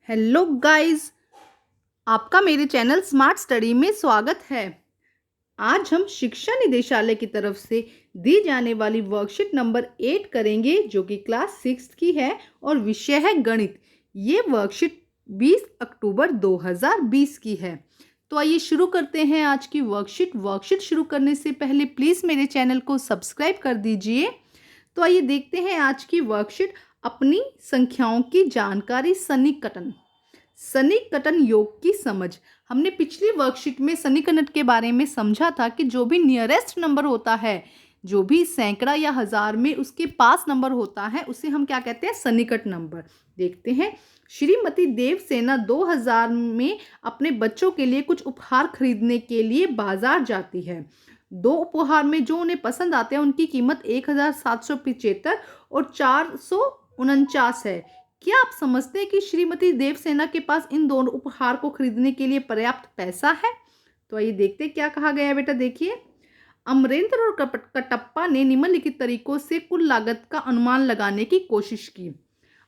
Hello guys, आपका मेरे channel smart study में स्वागत है। आज हम शिक्षा निदेशालय की तरफ से दी जाने वाली वर्कशीट नंबर 8 करेंगे, जो कि क्लास 6 की है और विषय है गणित। ये वर्कशीट 20 अक्टूबर 2020 की है। तो आइए शुरू करते हैं आज की वर्कशीट शुरू करने से पहले प्लीज़ मेरे चैनल को सब्सक्राइब कर दीजिए। तो आइए देखते हैं आज की वर्कशीट। अपनी संख्याओं की जानकारी, सन्निकटन योग की समझ। हमने पिछली वर्कशीट में सन्निकटन के बारे में समझा था कि जो भी नियरेस्ट नंबर होता है, जो भी सैकड़ा या हजार में उसके पास नंबर होता है, उसे हम क्या कहते हैं? सन्निकट नंबर। देखते हैं, श्रीमती देवसेना 2000 में अपने बच्चों के लिए कुछ उपहार खरीदने के लिए बाजार जाती है। दो उपहार में जो उन्हें पसंद आते हैं उनकी कीमत 1775 और 449 है। क्या आप समझते हैं कि श्रीमती देवसेना के पास इन दोनों उपहार को खरीदने के लिए पर्याप्त पैसा है? तो आइए देखते हैं क्या कहा गया है। बेटा देखिए, अमरेंद्र और कटप्पा ने निम्नलिखित तरीकों से कुल लागत का अनुमान लगाने की कोशिश की।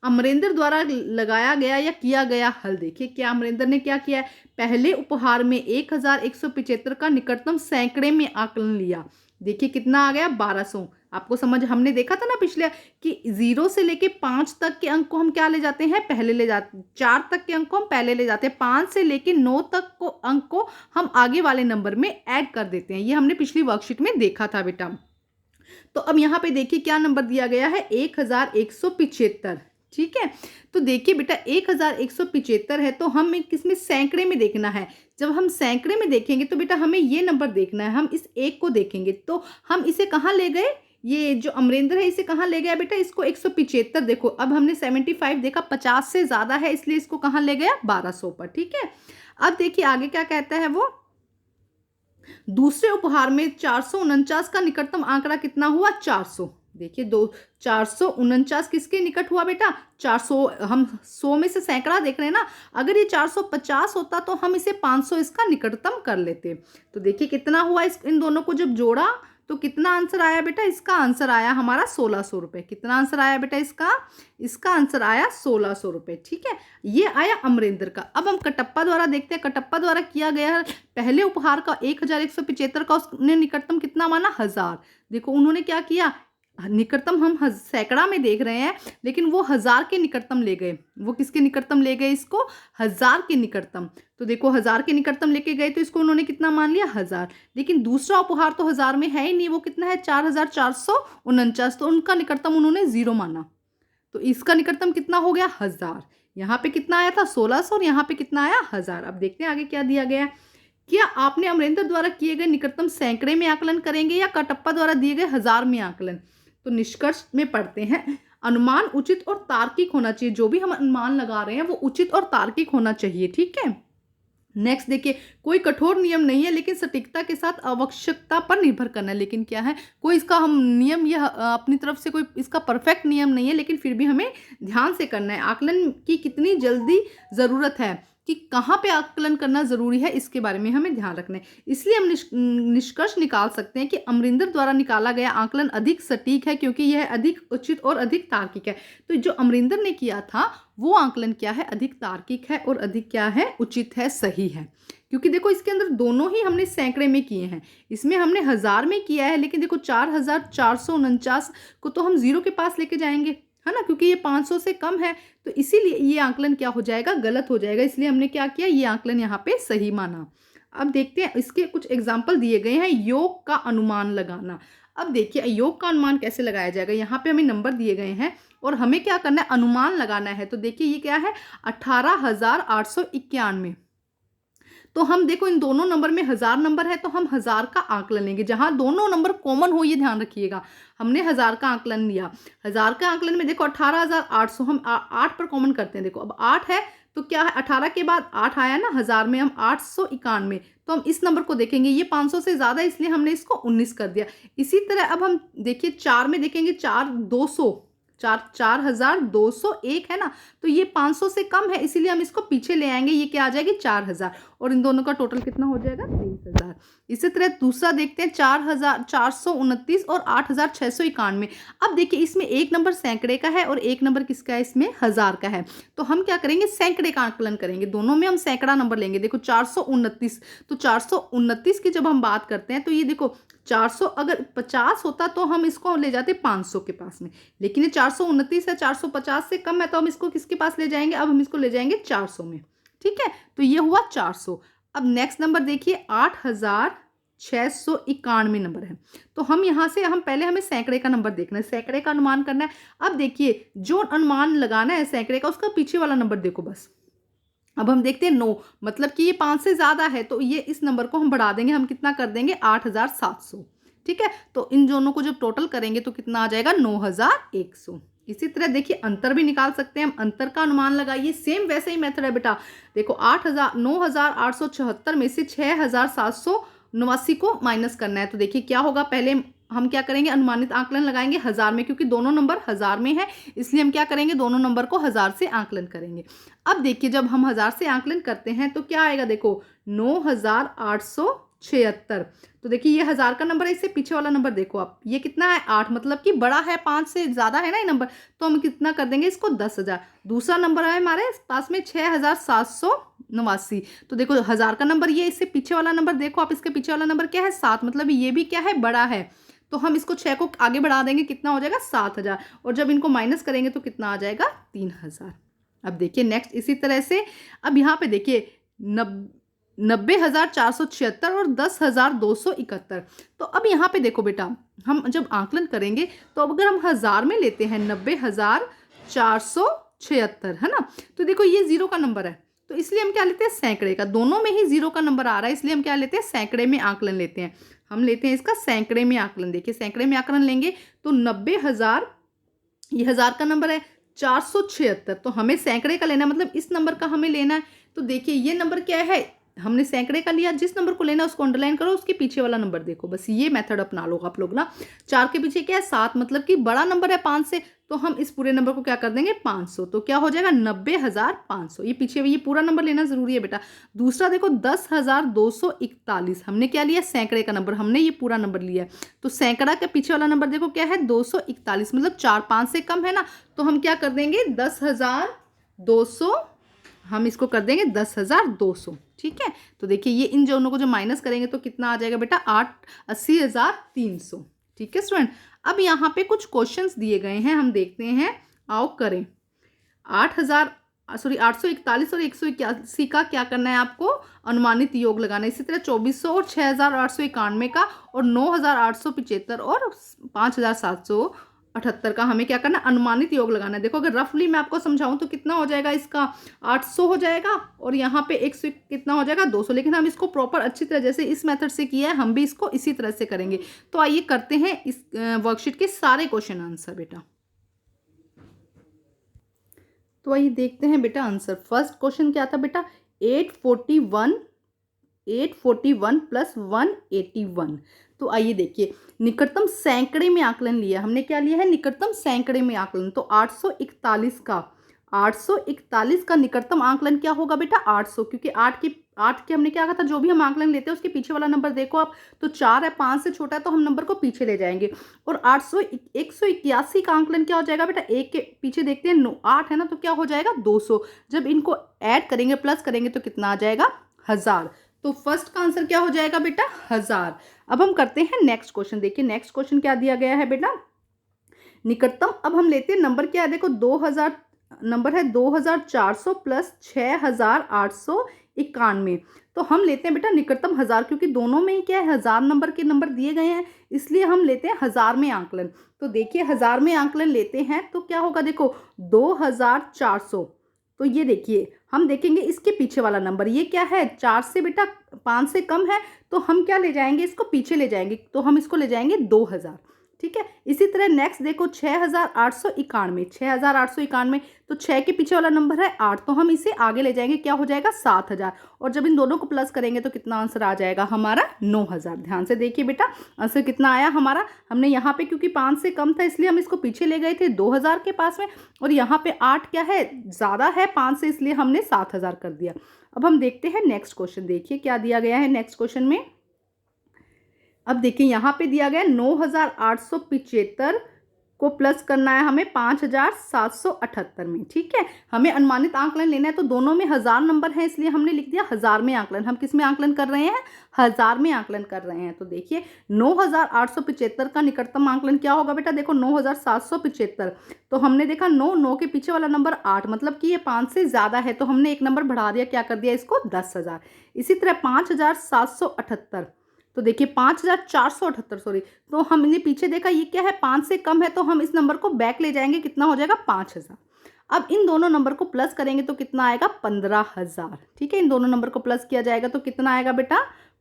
अमरेंद्र द्वारा लगाया गया या किया गया हल देखिए, क्या अमरेंद्र ने क्या किया है? पहले उपहार में 1175 का निकटतम सैकड़े में आकलन लिया। देखिए कितना आ गया? 1200। आपको समझ, हमने देखा था ना पिछले कि 0 से लेके 5 तक के अंक को हम क्या ले जाते हैं? पहले ले जाते। 4 तक के अंक को हम पहले ले जाते हैं। 5 से लेके 9 तक को अंक को हम आगे वाले नंबर में ऐड कर देते हैं। ये हमने पिछली वर्कशीट में देखा था बेटा। तो अब यहाँ पे देखिए क्या नंबर दिया गया है? 1175। ठीक है, तो देखिए बेटा 1175 है, तो हमें किसमें? सैकड़े में देखना है। जब हम सैकड़े में देखेंगे तो बेटा हमें ये नंबर देखना है। हम इस एक को देखेंगे तो हम इसे कहाँ ले गए? ये जो अमरेंद्र है इसे कहाँ ले गया बेटा? इसको 175। देखो अब हमने 75 देखा, 50 से ज्यादा है, इसलिए इसको कहाँ ले गया? 1200 पर। ठीक है, अब देखिए आगे क्या कहता है वो। दूसरे उपहार में 449 का निकटतम आंकड़ा कितना हुआ? 400। देखिए 449 किसके निकट हुआ बेटा? 400। हम 100 में से सैकड़ा देख रहे हैं ना, अगर ये 450 होता तो हम इसे 500 इसका निकटतम कर लेते। तो देखिए कितना हुआ, इन दोनों को जब जोड़ा तो कितना आंसर आया बेटा? इसका आंसर आया हमारा 1600 रुपये। कितना आंसर आया बेटा इसका आंसर आया 1600 रुपये। ठीक है, ये आया अमरेंद्र का। अब हम कटप्पा द्वारा देखते हैं। कटप्पा द्वारा किया गया पहले उपहार का 1175 का उसने निकटतम कितना माना? 1000। देखो उन्होंने क्या किया, निकटतम हम सैकड़ा में देख रहे हैं, लेकिन वो 1000 के निकटतम ले गए। वो किसके निकटतम ले गए? इसको 1000 के निकटतम। तो देखो 1000 के निकटतम लेके गए तो इसको उन्होंने कितना मान लिया? 1000। लेकिन दूसरा उपहार तो 1000 में है ही नहीं, वो कितना है? 4449। तो उनका निकटतम उन्होंने 0 माना, तो इसका निकटतम कितना हो गया? 1000। यहाँ पे कितना आया था? 1600 और यहाँ पे कितना आया? 1000। अब देखते हैं आगे क्या दिया गया। क्या आपने अमरेंद्र द्वारा किए गए निकटतम सैकड़े में आकलन करेंगे या कटप्पा द्वारा दिए गए 1000 में आकलन? तो निष्कर्ष में पढ़ते हैं, अनुमान उचित और तार्किक होना चाहिए। जो भी हम अनुमान लगा रहे हैं वो उचित और तार्किक होना चाहिए। ठीक है, नेक्स्ट देखिए, कोई कठोर नियम नहीं है, लेकिन सटीकता के साथ आवश्यकता पर निर्भर करना है। लेकिन क्या है, कोई इसका हम नियम या अपनी तरफ से कोई इसका परफेक्ट नियम नहीं है, लेकिन फिर भी हमें ध्यान से करना है। आकलन की कितनी जल्दी ज़रूरत है, कि कहाँ पे आकलन करना ज़रूरी है, इसके बारे में हमें ध्यान रखना है। इसलिए हम निष्कर्ष निकाल सकते हैं कि अमरिंदर द्वारा निकाला गया आकलन अधिक सटीक है, क्योंकि यह अधिक उचित और अधिक तार्किक है। तो जो अमरिंदर ने किया था वो आकलन क्या है? अधिक तार्किक है और अधिक क्या है? उचित है, सही है। क्योंकि देखो इसके अंदर दोनों ही हमने सैकड़े में किए हैं, इसमें हमने 1000 में किया है, लेकिन देखो 4449 को तो हम 0 के पास लेके जाएंगे, है ना, क्योंकि ये 500 से कम है। तो इसीलिए ये आकलन क्या हो जाएगा? गलत हो जाएगा। इसलिए हमने क्या किया? ये आकलन यहाँ पे सही माना। अब देखते हैं, इसके कुछ एग्जाम्पल दिए गए हैं। योग का अनुमान लगाना। अब देखिए योग का अनुमान कैसे लगाया जाएगा। यहाँ पे हमें नंबर दिए गए हैं और हमें क्या करना है? अनुमान लगाना है। तो देखिए ये क्या है? 18,891। तो हम देखो इन दोनों नंबर में 1000 नंबर है, तो हम 1000 का आकलन लेंगे। जहां दोनों नंबर कॉमन हो, ये ध्यान रखिएगा। हमने 1000 का आकलन लिया। 1000 का आकलन में देखो 18,800 हम 8 पर कॉमन करते हैं। देखो अब 8 है तो क्या है? 18 के बाद 8 आया ना, 1000 में हम 891। तो हम इस नंबर को देखेंगे, ये 500 से ज़्यादा, इसलिए हमने इसको 19 कर दिया। इसी तरह अब हम देखिए 4 में देखेंगे, 4 200 4201 है ना, तो ये 500 से कम है, इसीलिए हम इसको पीछे ले आएंगे, ये क्या आ जाएगी 4000, और इन दोनों का टोटल कितना हो जाएगा 23000। इसी तरह दूसरा देखते हैं 4429 और 8691। अब देखिए इसमें एक नंबर सैकड़े का है और एक नंबर किसका है, इसमें हजार का है। तो हम क्या करेंगे, सैकड़े का आकलन करेंगे, दोनों में हम सैकड़ा नंबर लेंगे। देखो 429, तो 429 की जब हम बात करते हैं तो ये देखो 400 अगर 50 होता तो हम इसको ले जाते 500 के पास में, लेकिन ये 429 है, 450 से कम है, तो हम इसको किसके पास ले जाएंगे, अब हम इसको ले जाएंगे 400 में। ठीक है, तो ये हुआ 400। अब नेक्स्ट नंबर देखिए 8691 नंबर है। तो हम यहाँ से हम पहले हमें सैकड़े का नंबर देखना है, सैकड़े का अनुमान करना है। अब देखिए जो अनुमान लगाना है सैकड़े का, उसका पीछे वाला नंबर देखो बस। अब हम देखते हैं 9, मतलब कि ये 5 से ज़्यादा है, तो ये इस नंबर को हम बढ़ा देंगे, हम कितना कर देंगे 8700। ठीक है, तो इन दोनों को जब टोटल करेंगे तो कितना आ जाएगा 9100। इसी तरह देखिए अंतर भी निकाल सकते हैं हम, अंतर का अनुमान लगाइए, सेम वैसे ही मेथड है बेटा। देखो 9874 में से 6789 को माइनस करना है, तो देखिए क्या होगा, पहले हम क्या करेंगे, अनुमानित आकलन लगाएंगे हजार में, क्योंकि दोनों नंबर हजार में है, इसलिए हम क्या करेंगे, दोनों नंबर को हजार से आकलन करेंगे। अब देखिए जब हम हजार से आकलन करते हैं तो क्या आएगा, देखो 9876। तो देखिए ये हजार का नंबर है, इससे पीछे वाला नंबर देखो आप, ये कितना है 8, मतलब कि बड़ा है, 5 से ज्यादा है ना ये नंबर, तो हम कितना कर देंगे इसको 10,000। दूसरा नंबर है हमारे पास में 6789। तो देखो हजार का नंबर ये, इससे पीछे वाला नंबर देखो आप, इसके पीछे वाला नंबर क्या है 7, मतलब ये भी क्या है बड़ा है, तो हम इसको 6 को आगे बढ़ा देंगे, कितना हो जाएगा 7000, और जब इनको माइनस करेंगे तो कितना आ जाएगा 3000। अब देखिए नेक्स्ट इसी तरह से, अब यहाँ पे देखिए 90,476 और 10,271। तो अब यहाँ पे देखो बेटा, हम जब आकलन करेंगे तो अब अगर हम हजार में लेते हैं 90,476 है ना, तो देखो ये जीरो का नंबर है, तो इसलिए हम क्या लेते हैं सैकड़े का, दोनों में ही जीरो का नंबर आ रहा है, इसलिए हम क्या लेते हैं सैकड़े में आकलन लेते हैं, हम लेते हैं इसका सैकड़े में आकलन। देखिए सैकड़े में आकलन लेंगे तो 90,000, ये हजार का नंबर है 476, तो हमें सैकड़े का लेना है, मतलब इस नंबर का हमें लेना है। तो देखिए ये नंबर क्या है, हमने सैकड़े का लिया, जिस नंबर को लेना है उसको अंडरलाइन करो, उसके पीछे वाला नंबर देखो, बस ये मेथड अपना लो आप लोग ना। 4 के पीछे क्या है 7, मतलब कि बड़ा नंबर है 5 से, तो हम इस पूरे नंबर को क्या कर देंगे 500, तो क्या हो जाएगा 90,500। ये पीछे ये पूरा नंबर लेना जरूरी है बेटा। दूसरा देखो 10,241, हमने क्या लिया सैकड़े का नंबर, हमने ये पूरा नंबर लिया, तो सैकड़ा के पीछे वाला नंबर देखो क्या है 241, मतलब 4 5 से कम है ना, तो हम क्या कर देंगे 10,200, हम इसको कर देंगे 10,200। ठीक है, तो देखिए ये इन दोनों को जो माइनस करेंगे तो कितना आ जाएगा बेटा 80,300। ठीक है स्टूडेंट, अब यहाँ पे कुछ क्वेश्चंस दिए गए हैं, हम देखते हैं, आओ करें। 841 और 181 का क्या करना है आपको, अनुमानित योग लगाना है। इसी तरह 2400 और 6,891 का, और 9,875 और 5,778 का हमें क्या करना है, अनुमानित योग लगाना है। देखो अगर रफली मैं आपको समझाऊं तो कितना हो जाएगा, इसका 800 हो जाएगा, और यहाँ पे 100 कितना हो जाएगा 200, लेकिन हम इसको प्रॉपर अच्छी तरह जैसे इस मेथड से किया है, हम भी इसको इसी तरह से करेंगे। तो आइए करते हैं इस वर्कशीट के सारे क्वेश्चन आंसर बेटा। तो आइए देखते हैं बेटा आंसर। फर्स्ट क्वेश्चन क्या था बेटा, 841 प्लस 181। तो आइए देखिए, निकटतम सैकड़े में आकलन लिया, हमने क्या लिया है निकटतम सैकड़े में आकलन, तो 841 का निकटतम आकलन क्या होगा बेटा 800, क्योंकि 8 के हमने क्या कहा था, जो भी हम आकलन लेते हैं उसके पीछे वाला नंबर देखो आप, तो 4 है 5 से छोटा है, तो हम नंबर को पीछे ले जाएंगे। और 181 का आकलन क्या हो जाएगा बेटा, एक के पीछे देखते हैं 8 है ना, तो क्या हो जाएगा 200, जब इनको ऐड करेंगे प्लस करेंगे तो कितना आ जाएगा 1000। तो फर्स्ट का आंसर क्या हो जाएगा बेटा 1000। अब हम करते हैं नेक्स्ट क्वेश्चन। देखिए नेक्स्ट क्वेश्चन क्या दिया गया है बेटा, निकटतम, अब हम लेते हैं नंबर क्या है, देखो 2000 नंबर है 2400 प्लस 6891, तो हम लेते हैं बेटा निकटतम 1000, क्योंकि दोनों में ही क्या है 1000 नंबर के नंबर दिए गए हैं, इसलिए हम लेते हैं 1000 में आकलन। तो देखिए 1000 में आकलन लेते हैं तो क्या होगा, देखो 2400, तो ये देखिए हम देखेंगे इसके पीछे वाला नंबर, ये क्या है 4 से बेटा 5 से कम है, तो हम क्या ले जाएंगे इसको पीछे ले जाएंगे, तो हम इसको ले जाएंगे 2000। ठीक है। इसी तरह नेक्स्ट देखो 6891, 6891, तो 6 के पीछे वाला नंबर है 8, तो हम इसे आगे ले जाएंगे, क्या हो जाएगा 7000, और जब इन दोनों को प्लस करेंगे तो कितना आंसर आ जाएगा हमारा 9000। ध्यान से देखिए बेटा आंसर कितना आया हमारा, हमने यहाँ पे क्योंकि 5 से कम था इसलिए हम इसको पीछे ले गए थे 2000 के पास में, और यहाँ पे 8 क्या है ज़्यादा है 5 से, इसलिए हमने 7000 कर दिया। अब हम देखते हैं नेक्स्ट क्वेश्चन, देखिए क्या दिया गया है नेक्स्ट क्वेश्चन में। अब देखिए यहाँ पे दिया गया 9875 को प्लस करना है हमें 5778 में, ठीक है। हमें अनुमानित आंकलन लेना है, तो दोनों में 1000 नंबर है इसलिए हमने लिख दिया 1000 में आंकलन। हम किस में आंकलन कर रहे हैं, 1000 में आंकलन कर रहे हैं। तो देखिए 9875 का निकटतम आंकलन क्या होगा बेटा, देखो 9775, तो हमने देखा 9 के पीछे वाला नंबर 8, मतलब कि ये 5 से ज़्यादा है, तो हमने एक नंबर बढ़ा दिया, क्या कर दिया इसको 10,000। इसी तरह 5778, तो देखिए 5478 सॉरी, तो हमने पीछे देखा ये क्या है 5 से कम है, तो हम इस नंबर को बैक ले जाएंगे, कितना हो जाएगा 5000। अब इन दोनों नंबर को प्लस करेंगे तो कितना आएगा 15000, ठीक है। इन दोनों नंबर को प्लस किया जाएगा तो कितना आएगा बेटा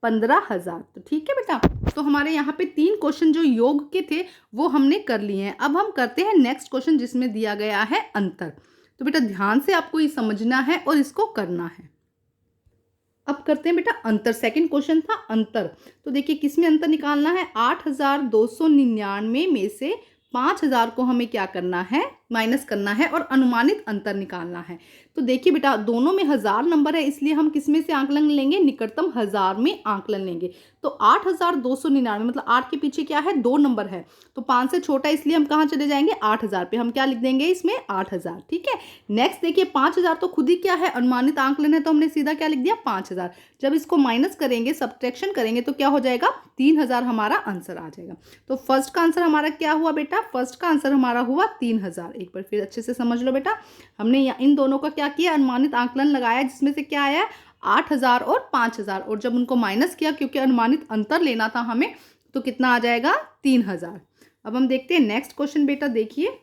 15000, तो ठीक है बेटा। तो हमारे यहाँ पे 3 क्वेश्चन जो योग के थे वो हमने कर लिए हैं। अब हम करते हैं नेक्स्ट क्वेश्चन जिसमें दिया गया है अंतर। तो बेटा ध्यान से आपको ये समझना है और इसको करना है। अब करते हैं बेटा अंतर, सेकंड क्वेश्चन था अंतर। तो देखिए किसमें अंतर निकालना है, 8299 में से 5000 को हमें क्या करना है माइनस करना है और अनुमानित अंतर निकालना है। तो देखिए बेटा दोनों में 1000 नंबर है इसलिए हम किसमें से आंकलन लेंगे, निकटतम 1000 में आंकलन लेंगे। तो 8299 मतलब 8 के पीछे क्या है 2 नंबर है, तो 5 से छोटा इसलिए हम कहाँ चले जाएंगे 8000 पे, हम क्या लिख देंगे इसमें 8000, ठीक है। नेक्स्ट देखिए 5000 तो खुद ही क्या है अनुमानित आंकलन है, तो हमने सीधा क्या लिख दिया 5000। जब इसको माइनस करेंगे सब्ट्रैक्शन करेंगे तो क्या हो जाएगा 3000 हमारा आंसर आ जाएगा। तो फर्स्ट का आंसर हमारा क्या हुआ बेटा, फर्स्ट का आंसर हमारा हुआ 3000। एक बार फिर अच्छे से समझ लो बेटा, हमने इन दोनों का क्या किया अनुमानित आंकलन लगाया जिसमें से क्या आया 8000 और 5000, और जब उनको माइनस किया क्योंकि अनुमानित अंतर लेना था हमें तो कितना आ जाएगा 3000। अब हम देखते हैं नेक्स्ट क्वेश्चन बेटा, देखिए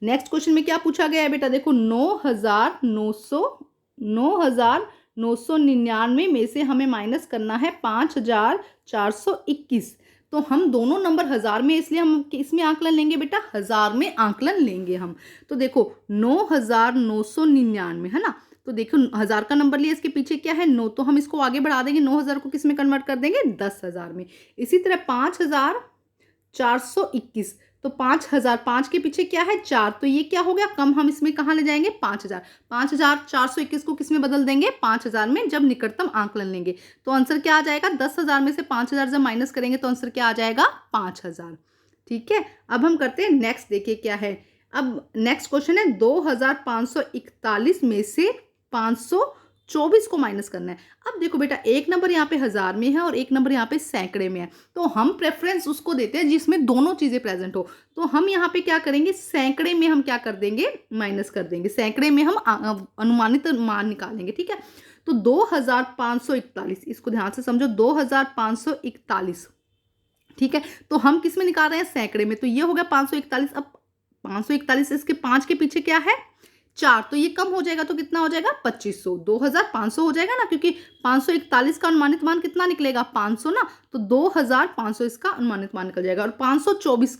नेक्स्ट क्वेश्चन में क्या पूछा गया है बेटा, देखो 9999 में से हमें माइनस करना है 5421। तो हम दोनों नंबर 1000 में इसलिए हम इसमें आंकलन लेंगे बेटा 1000 में आंकलन लेंगे हम। तो देखो 9999 है ना, तो देखो 1000 का नंबर लिया, इसके पीछे क्या है 9, तो हम इसको आगे बढ़ा देंगे 9000 को किस में कन्वर्ट कर देंगे 10000 में। इसी तरह 5421, तो 5000 5 के पीछे क्या है 4, तो ये क्या हो गया कम, हम इसमें कहाँ ले जाएंगे 5000। 5421 को किस में बदल देंगे 5000 में जब निकटतम आंकलन लेंगे। तो आंसर क्या आ जाएगा 10000 में से 5000 जब माइनस करेंगे तो आंसर क्या आ जाएगा 5000, ठीक है। अब हम करते हैं नेक्स्ट, देखिए क्या है। अब नेक्स्ट क्वेश्चन है 2541 में से 524 को माइनस करना है। अब देखो बेटा एक नंबर यहाँ पे 1000 में है और एक नंबर यहाँ पे सैकड़े में है, तो हम प्रेफरेंस उसको देते हैं जिसमें दोनों चीजें प्रेजेंट हो। तो हम यहाँ पे क्या करेंगे सैकड़े में हम क्या कर देंगे माइनस कर देंगे, सैकड़े में हम अनुमानित मान निकालेंगे, ठीक है। तो 2541, इसको ध्यान से समझो 2541, ठीक है। तो हम किस में निकाल रहे हैं सैकड़े में, तो ये हो गया 541। अब 541 इसके 5 के पीछे क्या है 4, तो ये कम हो जाएगा तो कितना हो जाएगा 2500, 2500 हो जाएगा ना, क्योंकि 541 का अनुमानित मान कितना निकलेगा 500 ना, तो 2500 इसका अनुमानित मान निकल जाएगा। और 524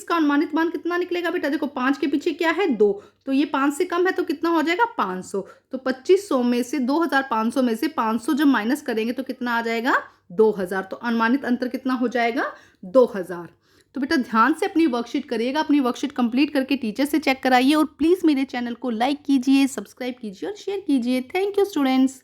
का अनुमानित मान कितना निकलेगा बेटा, देखो 5 के पीछे क्या है 2, तो ये 5 से कम है तो कितना हो जाएगा 500। तो 2500 में से 2500 में से 500 जब माइनस करेंगे तो कितना आ जाएगा 2000, तो अनुमानित अंतर कितना हो जाएगा 2000। तो बेटा ध्यान से अपनी वर्कशीट करिएगा, अपनी वर्कशीट कंप्लीट करके टीचर से चेक कराइए और प्लीज़ मेरे चैनल को लाइक कीजिए, सब्सक्राइब कीजिए और शेयर कीजिए। Thank you students.